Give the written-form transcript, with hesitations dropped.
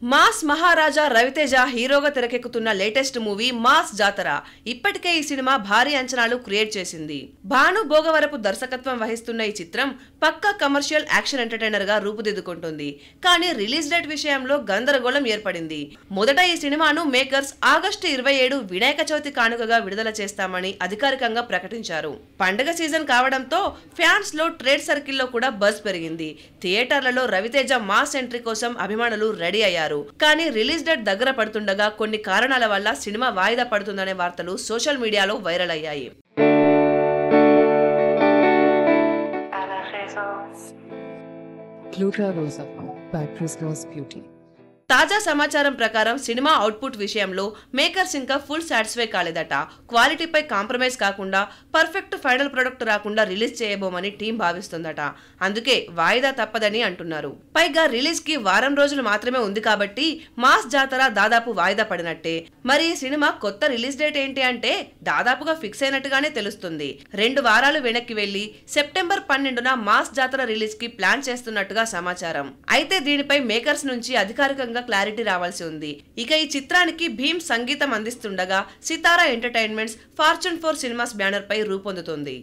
Mass మహారాజా రవితేజ హీరోగా తెరకెక్కుతున్న latest movie mass జాతర. ఇప్పటికే ఈ సినిమా భారీ అంచనాలు క్రియేట్ చేసింది. భాను భోగవరపు దర్శకత్వం వహిస్తున్న ఈ చిత్రం పక్కా కమర్షియల్ యాక్షన్ ఎంటర్టైనర్ గా రూపుదిద్దుకుంటుంది. కానీ రిలీజ్ డేట్ విషయంలో గందరగోళం ఏర్పడింది. మొదట ఈ సినిమాను మేకర్స్ ఆగస్టు 27 వినాయక చవితి కానుకగా విడుదల చేస్తామని అధికారికంగా ప్రకటించారు. పండుగ సీజన్ కావడంతో ఫ్యాన్స్ లో ట్రేడ్ సర్కిల్లో కూడా బజ్ పెరిగింది. థియేటర్లలో రవితేజ మాస్ ఎంట్రీ కోసం అభిమానులు రెడీ అయ్యారు. కానీ రిలీజ్ డేట్ దగ్గర పడుతుండగా కొన్ని కారణాల వల్ల సినిమా వాయిదా పడుతుందనే వార్తలు సోషల్ మీడియాలో వైరల్ అయ్యాయి. తాజా సమాచారం ప్రకారం సినిమా అవుట్పుట్ విషయంలో మేకర్స్ ఇంకా ఫుల్ సాటిస్ఫై కాలేదట. క్వాలిటీపై కాంప్రమైజ్ కాకుండా పర్ఫెక్ట్ ఫైనల్ ప్రొడక్ట్ రాకుండా రిలీజ్ చేయబోమని టీం భావిస్తుందట. అందుకే వాయిదా తప్పదని అంటున్నారు. పైగా రిలీజ్ కి వారం రోజులు మాత్రమే ఉంది కాబట్టి మాస్ జాతర దాదాపు వాయిదా పడినట్టే. మరి ఈ సినిమా కొత్త రిలీజ్ డేట్ ఏంటి అంటే దాదాపుగా ఫిక్స్ అయినట్టుగానే తెలుస్తుంది. 2 వారాలు వెనక్కి వెళ్లి సెప్టెంబర్ 12న మాస్ జాతర రిలీజ్ కి ప్లాన్ చేస్తున్నట్టుగా సమాచారం. అయితే దీనిపై మేకర్స్ నుంచి అధికారికంగా క్లారిటీ రావాల్సి ఉంది. ఇక ఈ చిత్రానికి భీమ్ సంగీతం అందిస్తుండగా సితారా ఎంటర్టైన్మెంట్స్ ఫార్చ్యూన్ 4 సినిమాస్ బ్యానర్ పై రూపొందుతుంది.